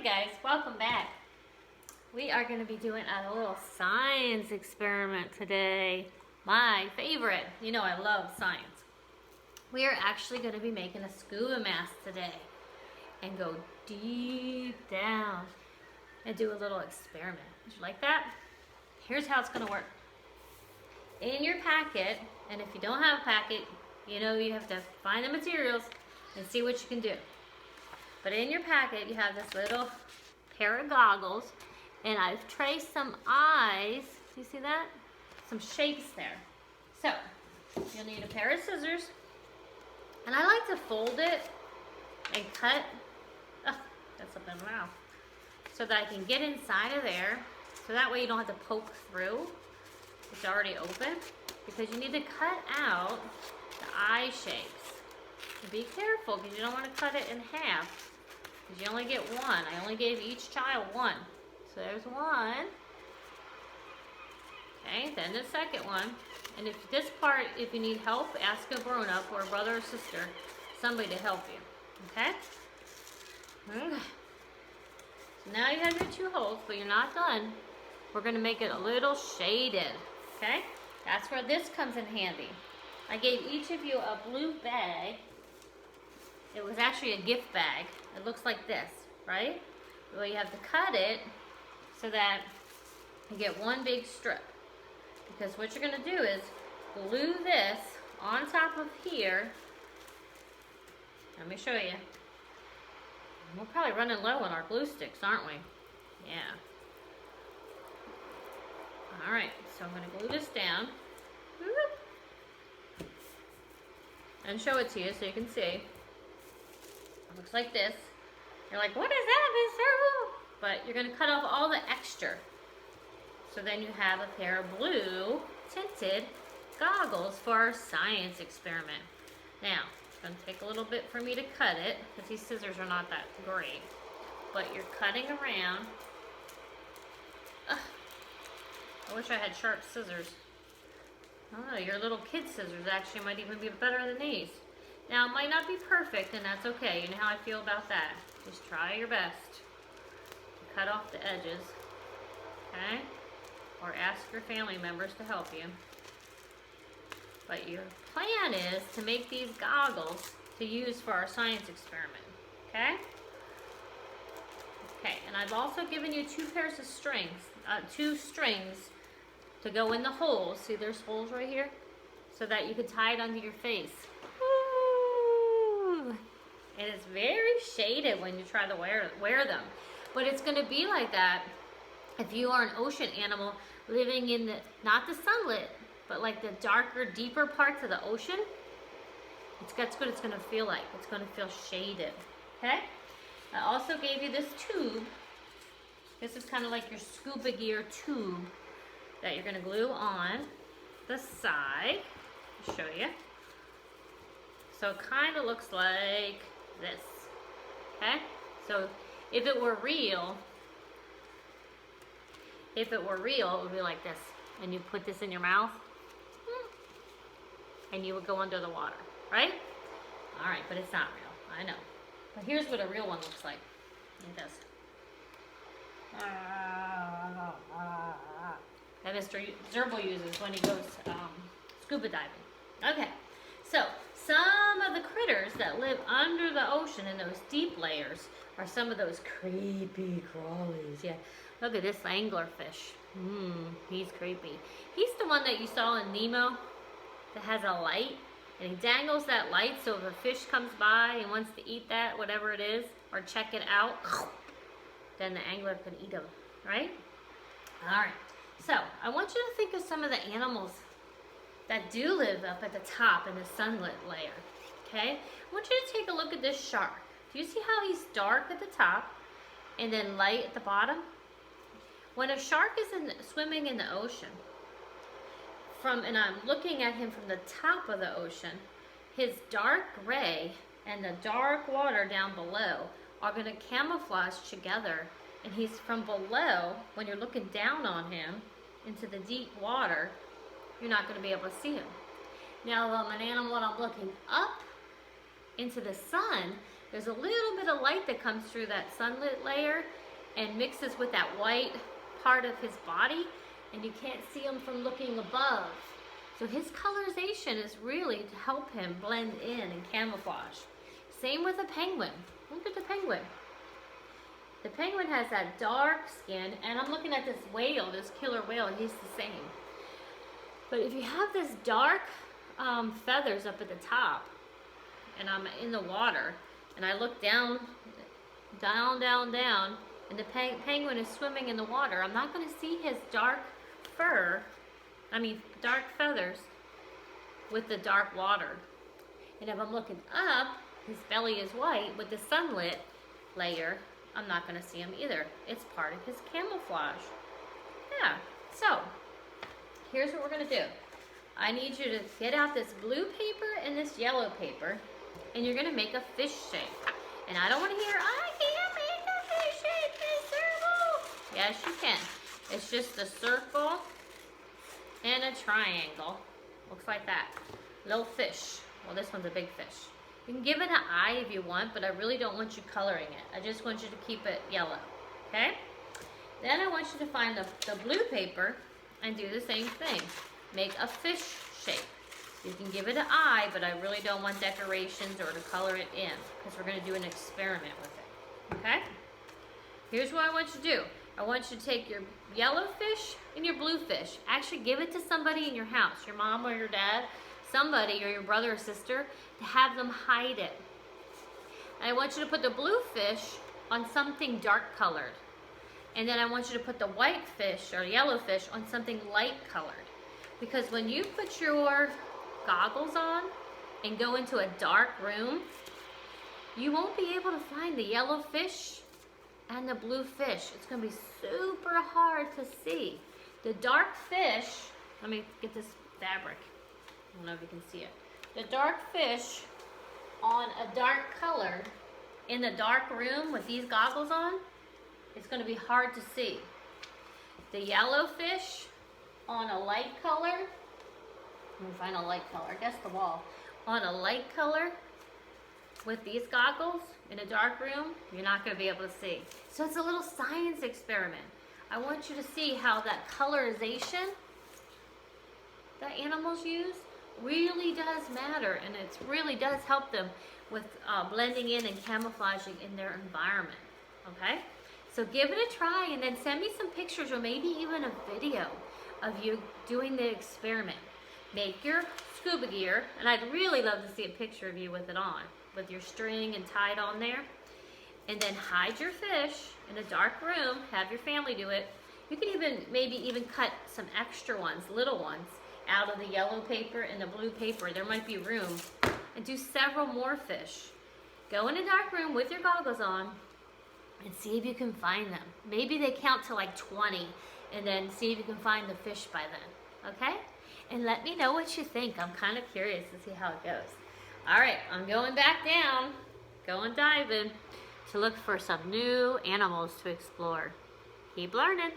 guys, welcome back. We are going to be doing a little science experiment today. My favorite. You know I love science. We are actually going to be making a scuba mask today and go deep down and do a little experiment. Did you like that? Here's how it's going to work. In your packet, and if you don't have a packet, you know you have to find the materials and see what you can do. But in your packet, you have this little pair of goggles, and I've traced some eyes. Do you see that? Some shapes there. So, you'll need a pair of scissors, and I like to fold it and cut. Oh, that's up in my mouth. So that I can get inside of there, so that way you don't have to poke through. It's already open, because you need to cut out the eye shapes. So be careful, because you don't want to cut it in half. Because you only get one. I only gave each child one. So there's one. Okay, then the second one. And if this part, if you need help, ask a grown-up or a brother or sister, somebody to help you. Okay? Okay. So now you have your two holes, but you're not done. We're going to make it a little shaded. Okay? That's where this comes in handy. I gave each of you a blue bag. It was actually a gift bag. It looks like this, right? Well, you have to cut it so that you get one big strip. Because what you're going to do is glue this on top of here. Let me show you. We're probably running low on our glue sticks, aren't we? Yeah. Alright, so I'm going to glue this down. And show it to you so you can see. It looks like this. You're like, what is that, Miss Sarah? But you're going to cut off all the extra. So then you have a pair of blue tinted goggles for our science experiment. Now, it's going to take a little bit for me to cut it, because these scissors are not that great. But you're cutting around. Ugh. I wish I had sharp scissors. Oh, your little kid scissors actually might even be better than these. Now, it might not be perfect, and that's okay. You know how I feel about that. Just try your best to cut off the edges, okay? Or ask your family members to help you. But your plan is to make these goggles to use for our science experiment, okay? Okay, and I've also given you two pairs of strings, two strings to go in the holes. See, there's holes right here, so that you can tie it onto your face. Woo! And it's very shaded when you try to wear them. But it's going to be like that if you are an ocean animal living in the, not the sunlit, but like the darker, deeper parts of the ocean. That's what it's going to feel like. It's going to feel shaded. Okay? I also gave you this tube. This is kind of like your scuba gear tube that you're going to glue on the side. I'll show you. So it kind of looks like this. Okay? So if it were real, it would be like this. And you put this in your mouth, and you would go under the water, right? All right, but it's not real. I know. But here's what a real one looks like. Like this. That Mr. Zerbil uses when he goes scuba diving. Okay, so some of the critters that live under the ocean in those deep layers are some of those creepy crawlies. Yeah, look at this anglerfish. He's creepy. He's the one that you saw in Nemo that has a light, and he dangles that light so if a fish comes by and wants to eat that, whatever it is, or check it out, then the angler can eat them, right? All right. So, I want you to think of some of the animals that do live up at the top in the sunlit layer, okay? I want you to take a look at this shark. Do you see how he's dark at the top and then light at the bottom? When a shark is swimming in the ocean, and I'm looking at him from the top of the ocean, his dark gray and the dark water down below are going to camouflage together. And he's from below, when you're looking down on him into the deep water, you're not going to be able to see him. Now, if I'm an animal and I'm looking up into the sun, there's a little bit of light that comes through that sunlit layer and mixes with that white part of his body, and you can't see him from looking above. So his colorization is really to help him blend in and camouflage. Same with a penguin. Look at the penguin. The penguin has that dark skin, and I'm looking at this whale, this killer whale, and he's the same. But if you have this dark feathers up at the top, and I'm in the water, and I look down, down, down, down, and the penguin is swimming in the water, I'm not going to see his dark dark feathers with the dark water. And if I'm looking up, his belly is white with the sunlit layer, I'm not going to see him either. It's part of his camouflage. Yeah, so here's what we're going to do. I need you to get out this blue paper and this yellow paper, and you're going to make a fish shape. And I don't want to hear, I can't make a fish shape, Miss Circle. Yes, you can. It's just a circle and a triangle. Looks like that. Little fish. Well, this one's a big fish. You can give it an eye if you want, but I really don't want you coloring it. I just want you to keep it yellow, okay? Then I want you to find the blue paper and do the same thing. Make a fish shape. You can give it an eye, but I really don't want decorations or to color it in, because we're going to do an experiment with it, okay? Here's what I want you to do. I want you to take your yellow fish and your blue fish. Actually, give it to somebody in your house, your mom or your dad, somebody, or your brother or sister, to have them hide it. And I want you to put the blue fish on something dark colored. And then I want you to put the white fish or yellow fish on something light colored. Because when you put your goggles on and go into a dark room, you won't be able to find the yellow fish and the blue fish. It's going to be super hard to see. The dark fish, let me get this fabric. I don't know if you can see it. The dark fish on a dark color in the dark room with these goggles on, it's going to be hard to see. The yellow fish on a light color, let me find a light color, I guess the wall. On a light color with these goggles in a dark room, you're not going to be able to see. So it's a little science experiment. I want you to see how that colorization that animals use really does matter, and it really does help them with blending in and camouflaging in their environment, okay? So give it a try, and then send me some pictures or maybe even a video of you doing the experiment. Make your scuba gear, and I'd really love to see a picture of you with it on, with your string and tied on there. And then hide your fish in a dark room, have your family do it. You can maybe even cut some extra ones, little ones, out of the yellow paper and the blue paper. There might be room. And do several more fish. Go in a dark room with your goggles on and see if you can find them. Maybe they count to like 20, and then see if you can find the fish by then, okay? And let me know what you think. I'm kind of curious to see how it goes. All right, I'm going back down, going diving to look for some new animals to explore. Keep learning.